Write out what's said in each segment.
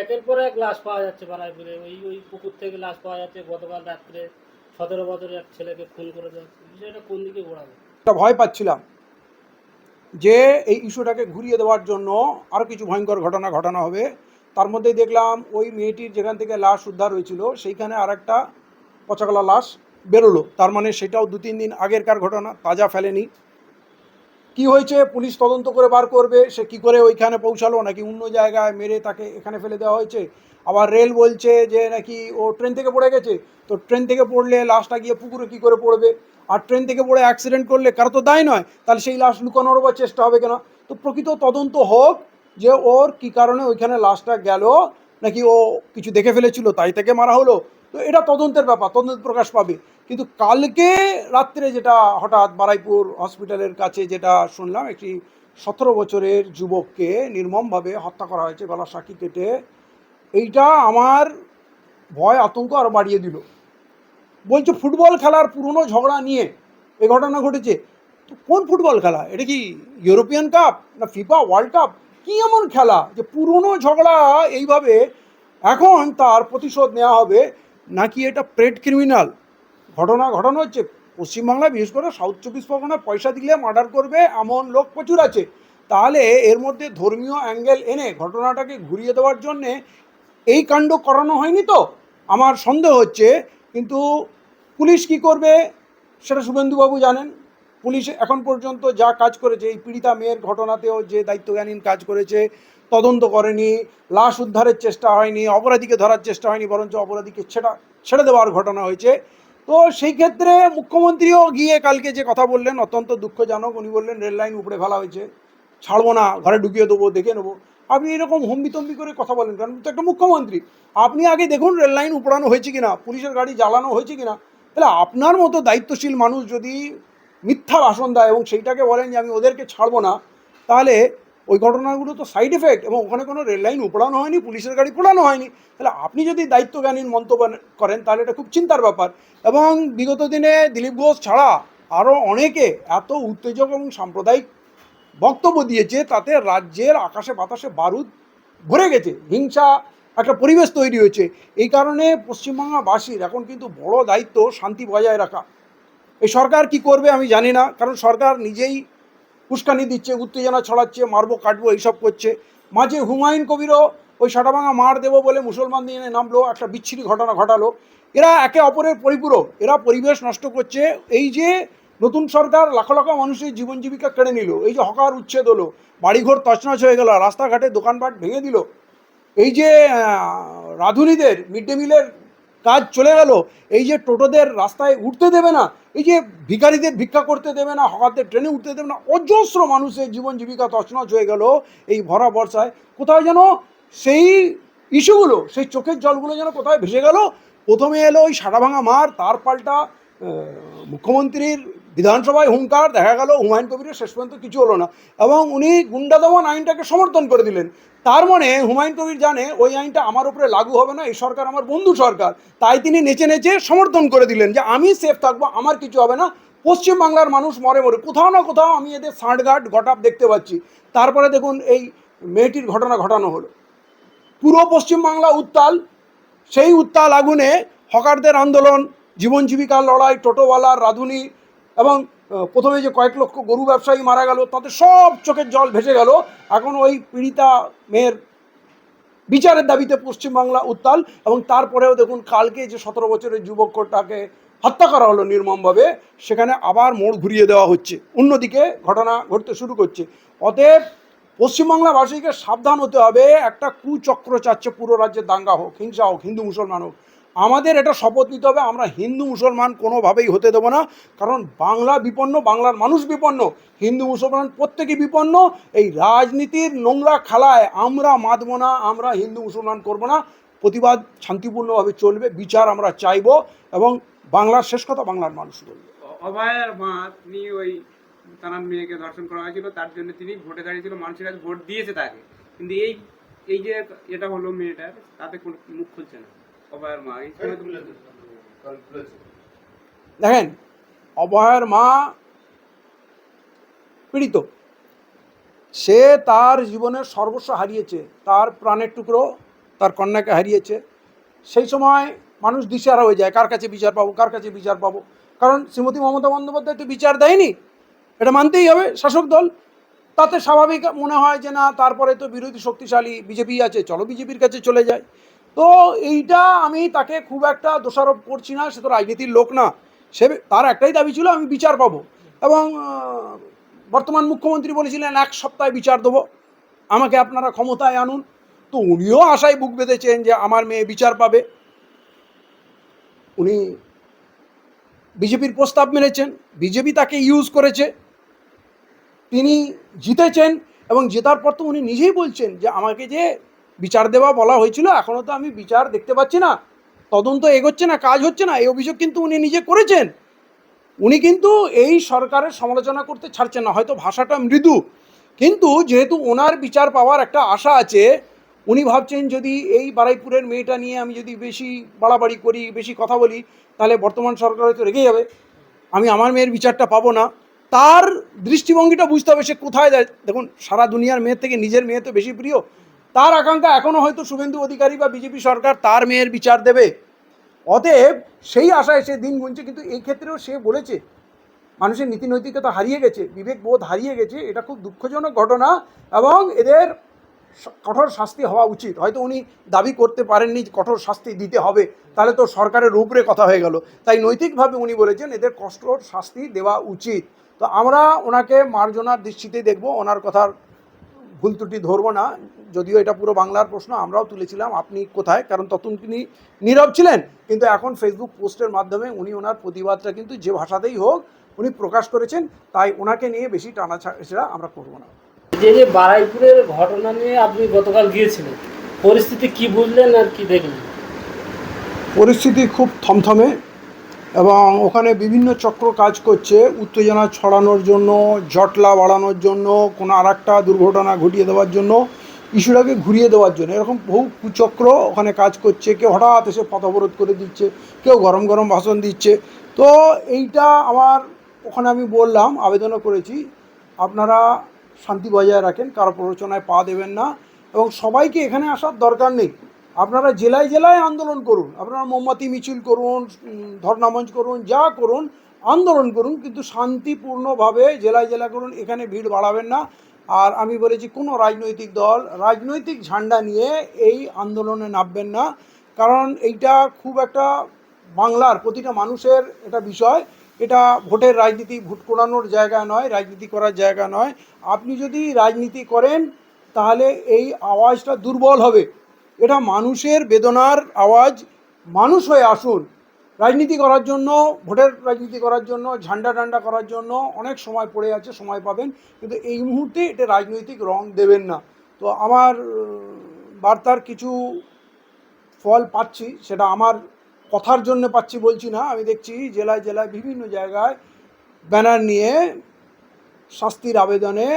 একের পর এক লাশ পাওয়া যাচ্ছে বারাইপুরে, ওই ওই পুকুর থেকে লাশ পাওয়া যাচ্ছে। গতকাল রাত্রে 17 বছরের এক ছেলেকে খুন করে দেওয়া হচ্ছে। বিষয়টা কোন দিকে ঘোরাবে? একটা ভয় পাচ্ছিলাম যে এই ইস্যুটাকে ঘুরিয়ে দেওয়ার জন্য আরও কিছু ভয়ঙ্কর ঘটনা ঘটানো হবে। তার মধ্যেই দেখলাম ওই মেয়েটির যেখান থেকে লাশ উদ্ধার হয়েছিল সেইখানে আর একটা পচাগলা লাশ বেরোলো। তার মানে সেটাও 2-3 দিন আগেরকার ঘটনা, তাজা ফেলেনি। কি হয়েছে পুলিশ তদন্ত করে বার করবে, সে কি করে ওইখানে পৌঁছালো, নাকি অন্য জায়গায় মেরে তাকে এখানে ফেলে দেওয়া হয়েছে। আবার রেল বলছে যে নাকি ও ট্রেন থেকে পড়ে গেছে। তো ট্রেন থেকে পড়লে লাশটা গিয়ে পুকুরে কী করে পড়বে, আর ট্রেন থেকে পড়ে অ্যাক্সিডেন্ট করলে কারো তো দায় নয়, তাহলে সেই লাশ লুকানোর বা চেষ্টা হবে কেন। তো প্রকৃত তদন্ত হোক যে ওর কি কারণে ওইখানে লাশটা গেল, নাকি ও কিছু দেখে ফেলেছিল তাই থেকে মারা হলো। তো এটা তদন্তের ব্যাপার, তদন্ত প্রকাশ পাবে। কিন্তু কালকে রাত্রে যেটা হঠাৎ বারাইপুর হসপিটালের কাছে যেটা শুনলাম, একটি 17 বছরের যুবককে নির্মমভাবে হত্যা করা হয়েছে গলার সাক্ষী কেটে, এইটা আমার ভয় আতঙ্ক আরও বাড়িয়ে দিল। বলছে ফুটবল খেলার পুরনো ঝগড়া নিয়ে এই ঘটনা ঘটেছে। তো কোন ফুটবল খেলা? এটা কি ইউরোপিয়ান কাপ না ফিফা ওয়ার্ল্ড কাপ? কী এমন খেলা যে পুরনো ঝগড়া এইভাবে এখন তার প্রতিশোধ নেওয়া হবে? নাকি এটা প্রেড ক্রিমিনাল ঘটনা ঘটানো হচ্ছে? পশ্চিমবাংলায় বিশেষ করে সাউথ 24 পরগনায় পয়সা দিলে মার্ডার করবে এমন লোক প্রচুর আছে। তাহলে এর মধ্যে ধর্মীয় অ্যাঙ্গেল এনে ঘটনাটাকে ঘুরিয়ে দেওয়ার জন্যে এই কাণ্ড করানো হয়নি তো? আমার সন্দেহ হচ্ছে। কিন্তু পুলিশ কি করবে সেটা শুভেন্দুবাবু জানেন। পুলিশ এখন পর্যন্ত যা কাজ করেছে, এই পীড়িতা মেয়ের ঘটনাতেও যে দায়িত্বজ্ঞানহীন কাজ করেছে, তদন্ত করেনি, লাশ উদ্ধারের চেষ্টা হয়নি, অপরাধীকে ধরার চেষ্টা হয়নি, বরঞ্চ অপরাধীকে ছেড়ে দেওয়ার ঘটনা হয়েছে। তো সেই ক্ষেত্রে মুখ্যমন্ত্রীও গিয়ে কালকে যে কথা বললেন অত্যন্ত দুঃখজনক। উনি বললেন রেল লাইন উপড়ে ফেলা হয়েছে, ছাড়বো না, ঘরে ঢুকিয়ে দেবো, দেখে নেবো। আপনি এরকম হম্বিতম্বি করে কথা বলেন কারণ তো একটা মুখ্যমন্ত্রী। আপনি আগে দেখুন রেল লাইন উপড়ানো হয়েছে কিনা, পুলিশের গাড়ি জ্বালানো হয়েছে কিনা। তাহলে আপনার মতো দায়িত্বশীল মানুষ যদি মিথ্যা ভাষণ দেয় এবং সেইটাকে বলেন যে আমি ওদেরকে ছাড়বো না, তাহলে ওই ঘটনাগুলো তো সাইড এফেক্ট, এবং ওখানে কোনো রেল লাইন উপড়ানো হয়নি, পুলিশের গাড়ি পোড়ানো হয়নি। তাহলে আপনি যদি দায়িত্বজ্ঞানহীন মন্তব্য করেন তাহলে এটা খুব চিন্তার ব্যাপার। এবং বিগত দিনে দিলীপ ঘোষ ছাড়া আরও অনেকে এত উত্তেজক এবং সাম্প্রদায়িক বক্তব্য দিয়েছে, তাতে রাজ্যের আকাশে বাতাসে বারুদ ভরে গেছে, হিংসা একটা পরিবেশ তৈরি হয়েছে। এই কারণে পশ্চিমবাংলাবাসীর এখন কিন্তু বড় দায়িত্ব শান্তি বজায় রাখা। এই সরকার কি করবে আমি জানি না, কারণ সরকার নিজেই উস্কানি দিচ্ছে, উত্তেজনা ছড়াচ্ছে, মারবো কাটবো এইসব করছে। মাঝে হুমায়ুন কবিরও ওই সাটাভাঙা মার দেবো বলে মুসলমান দিনে নামলো, একটা বিচ্ছিরি ঘটনা ঘটালো। এরা একে অপরের পরিপূরক, এরা পরিবেশ নষ্ট করছে। এই যে নতুন সরকার লাখ লাখ মানুষের জীবন জীবিকা কেড়ে নিল, এই যে হকার উচ্ছেদ হলো, বাড়িঘর তছনছ হয়ে গেল, রাস্তাঘাটে দোকানপাট ভেঙে দিল, এই যে রাঁধুনিদের মিড ডে মিলের কাজ চলে গেল, এই যে টোটোদের রাস্তায় উঠতে দেবে না, এই যে ভিখারিদের ভিক্ষা করতে দেবে না, হকারদের ট্রেনে উঠতে দেবে না, অজস্র মানুষের জীবন জীবিকা তছনছ হয়ে গেল এই ভরা বর্ষায়। কোথায় যেন সেই ইস্যুগুলো, সেই চোখের জলগুলো যেন কোথায় ভেসে গেল। প্রথমে এলো ওই সাটাভাঙা মার, তার পাল্টা মুখ্যমন্ত্রীর বিধানসভায় হুঙ্কার, দেখা গেল হুমায়ুন কবিরের শেষ পর্যন্ত কিছু হলো না, এবং উনি গুন্ডা দমন আইনটাকে সমর্থন করে দিলেন। তার মানে হুমায়ুন কবির জানে ওই আইনটা আমার উপরে লাগু হবে না, এই সরকার আমার বন্ধু সরকার, তাই তিনি নেচে নেচে সমর্থন করে দিলেন যে আমি সেফ থাকবো, আমার কিছু হবে না। পশ্চিমবাংলার মানুষ মরে মরে, কোথাও না কোথাও আমি এদের ষাঁড়গাঁট গটাপ দেখতে পাচ্ছি। তারপরে দেখুন এই মেয়েটির ঘটনা ঘটানো হলো, পুরো পশ্চিমবাংলা উত্তাল। সেই উত্তাল আগুনে হকারদের আন্দোলন, জীবন জীবিকার লড়াই, টোটোওয়ালার, রাঁধুনি, এবং প্রথমে যে কয়েক লক্ষ গরু ব্যবসায়ী মারা গেল, তাতে সব চোখের জল ভেসে গেল। এখন ওই পীড়িতা মেয়ের বিচারের দাবিতে পশ্চিমবাংলা উত্তাল। এবং তারপরেও দেখুন কালকে যে 17 বছরের যুবকটাকে হত্যা করা হলো নির্মমভাবে, সেখানে আবার মোড় ঘুরিয়ে দেওয়া হচ্ছে, অন্যদিকে ঘটনা ঘটতে শুরু করছে। অতএব পশ্চিমবাংলাবাসীকে সাবধান হতে হবে, একটা কুচক্র চাচ্ছে পুরো রাজ্যে দাঙ্গা হোক, হিংসা হোক, হিন্দু মুসলমান হোক। আমাদের এটা শপথ নিতে হবে, আমরা হিন্দু মুসলমান কোনোভাবেই হতে দেবো না। কারণ বাংলা বিপন্ন, বাংলার মানুষ বিপন্ন, হিন্দু মুসলমান প্রত্যেকেই বিপন্ন। এই রাজনীতির নোংরা খেলায় আমরা মাতবো না, আমরা হিন্দু মুসলমান করবো না। প্রতিবাদ শান্তিপূর্ণভাবে চলবে, বিচার আমরা চাইব, এবং বাংলার শেষ কথা বাংলার মানুষ বলবে। অভয়ের মা, তিনি ওই তার মেয়েকে ধর্ষণ করা হয়েছিল, তার জন্য তিনি ভোটে দাঁড়িয়েছিল, মানুষের কাছে ভোট দিয়েছে তাকে। কিন্তু এই এই যে এটা হলো মেয়েটার, তাতে কোনো মুখ খুলছে না অভয়ের মা। দেখেন, অভয়ের মা পীড়িত, সে তার জীবনের সর্বস্ব হারিয়েছে, তার প্রাণের টুকরো তার কন্যাকে হারিয়েছে, সেই সময় মানুষ দিশেহারা হয়ে যায়, কার কাছে বিচার পাবো, কার কাছে বিচার পাবো। কারণ শ্রীমতী মমতা বন্দ্যোপাধ্যায় তো বিচার দেয়নি, এটা মানতেই হবে শাসক দল। তাতে স্বাভাবিক মনে হয় যে না, তারপরে তো বিরোধী শক্তিশালী বিজেপি আছে, চলো বিজেপির কাছে চলে যায়। তো এইটা আমি তাকে খুব একটা দোষারোপ করছি না, সে তো রাজনীতির লোক না, সে তার একটাই দাবি ছিল আমি বিচার পাবো। এবং বর্তমান মুখ্যমন্ত্রী বলেছিলেন 1 সপ্তাহে বিচার দেবো, আমাকে আপনারা ক্ষমতায় আনুন। তো উনিও আশায় বুক বেঁধেছেন যে আমার মেয়ে বিচার পাবে। উনি বিজেপির প্রস্তাব মেনেছেন, বিজেপি তাকে ইউজ করেছে, তিনি জিতেছেন। এবং জেতার পর তো উনি নিজেই বলছেন যে আমাকে যে বিচার দেওয়া বলা হয়েছিল, এখনও তো আমি বিচার দেখতে পাচ্ছি না, তদন্ত এগোচ্ছে না, কাজ হচ্ছে না, এই অভিযোগ কিন্তু উনি নিজে করেছেন। উনি কিন্তু এই সরকারের সমালোচনা করতে ছাড়ছেন না, হয়তো ভাষাটা মৃদু, কিন্তু যেহেতু ওনার বিচার পাওয়ার একটা আশা আছে, উনি ভাবছেন যদি এই বারুইপুরের মেয়েটা নিয়ে আমি যদি বেশি বাড়াবাড়ি করি, বেশি কথা বলি, তাহলে বর্তমান সরকার হয়তো রেগে যাবে, আমি আমার মেয়ের বিচারটা পাবো না। তার দৃষ্টিভঙ্গিটা বুঝতে হবে, সে কোথায় যায়। দেখুন, সারা দুনিয়ার মেয়ের থেকে নিজের মেয়ে তো বেশি প্রিয়। তার আকাঙ্ক্ষা এখনও হয়তো শুভেন্দু অধিকারী বা বিজেপি সরকার তার মেয়ের বিচার দেবে, অতএব সেই আশায় সে দিন গুনছে। কিন্তু এই ক্ষেত্রেও সে বলেছে মানুষের নীতি নৈতিকতা হারিয়ে গেছে, বিবেক বোধ হারিয়ে গেছে, এটা খুব দুঃখজনক ঘটনা এবং এদের কঠোর শাস্তি হওয়া উচিত। হয়তো উনি দাবি করতে পারেননি কঠোর শাস্তি দিতে হবে, তাহলে তো সরকারের উপরে কথা হয়ে গেল, তাই নৈতিকভাবে উনি বলেছেন এদের কঠোর শাস্তি দেওয়া উচিত। তো আমরা ওনাকে মার্জনার দৃষ্টিতে দেখব, ওনার কথার ভুল ত্রুটি ধরবো না। যদিও এটা পুরো বাংলার প্রশ্ন, আমরাও তুলেছিলাম, আপনি কোথায়, কারণ তখন তিনি নীরব ছিলেন, কিন্তু এখন ফেসবুক পোস্টের মাধ্যমে উনি ওনার প্রতিবাদটা কিন্তু যে ভাষাতেই হোক উনি প্রকাশ করেছেন, তাই ওনাকে নিয়ে বেশি টানাছাড়া আমরা করবো না। যে বারুইপুরের ঘটনা নিয়ে আপনি গতকাল গিয়েছিলেন, পরিস্থিতি কি বুঝলেন আর কি দেখলেন? পরিস্থিতি খুব থমথমে এবং ওখানে বিভিন্ন চক্র কাজ করছে উত্তেজনা ছড়ানোর জন্য, জটলা বাড়ানোর জন্য, কোনো আর একটা দুর্ঘটনা ঘটিয়ে দেওয়ার জন্য, ইস্যুটাকে ঘুরিয়ে দেওয়ার জন্য। এরকম বহু কুচক্র ওখানে কাজ করছে। কেউ হঠাৎ এসে পথ অবরোধ করে দিচ্ছে, কেউ গরম গরম ভাষণ দিচ্ছে। তো এইটা আমার ওখানে আমি বললাম, আবেদনও করেছি, আপনারা শান্তি বজায় রাখেন, কারো প্ররোচনায় পা দেবেন না এবং সবাইকে এখানে আসার দরকার নেই। আপনারা জেলায় জেলায় আন্দোলন করুন, আপনারা মোমবাতি মিছিল করুন, ধর্নামঞ্চ করুন, যা করুন, আন্দোলন করুন, কিন্তু শান্তিপূর্ণভাবে জেলায় জেলায় করুন, এখানে ভিড় বাড়াবেন না। আর আমি বলেছি কোনো রাজনৈতিক দল রাজনৈতিক ঝান্ডা নিয়ে এই আন্দোলনে নামবেন না, কারণ এইটা খুব একটা বাংলার প্রতিটা মানুষের এটা বিষয়। এটা ভোটের রাজনীতি, ভোট কোড়ানোর জায়গা নয়, রাজনীতি করার জায়গা নয়। আপনি যদি রাজনীতি করেন তাহলে এই আওয়াজটা দুর্বল হবে, এটা মানুষের বেদনার আওয়াজ। মানুষ হয়ে আসুন, রাজনীতি করার জন্য, ভোটের রাজনীতি করার জন্য, ঝান্ডা টান্ডা করার জন্য অনেক সময় পড়ে আছে, সময় পাবেন, কিন্তু এই মুহূর্তে এটা রাজনৈতিক রং দেবেন না। তো আমার বার্তার কিছু ফল পাচ্ছি, সেটা আমার কথার জন্য পাচ্ছি বলছি না, আমি দেখছি জেলায় জেলায় বিভিন্ন জায়গায় ব্যানার নিয়ে শাস্তির আবেদনে,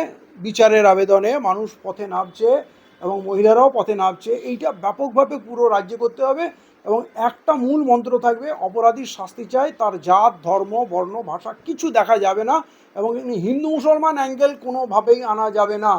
বিচারের আবেদনে মানুষ পথে নামছে এবং মহিলারাও পথে নামছে। এইটা ব্যাপকভাবে পুরো রাজ্যে করতে হবে এবং একটা মূল মন্ত্র থাকবে, অপরাধীর শাস্তি চাই, তার জাত, ধর্ম, বর্ণ, ভাষা কিছু দেখা যাবে না এবং হিন্দু মুসলমান অ্যাঙ্গেল কোনোভাবেই আনা যাবে না।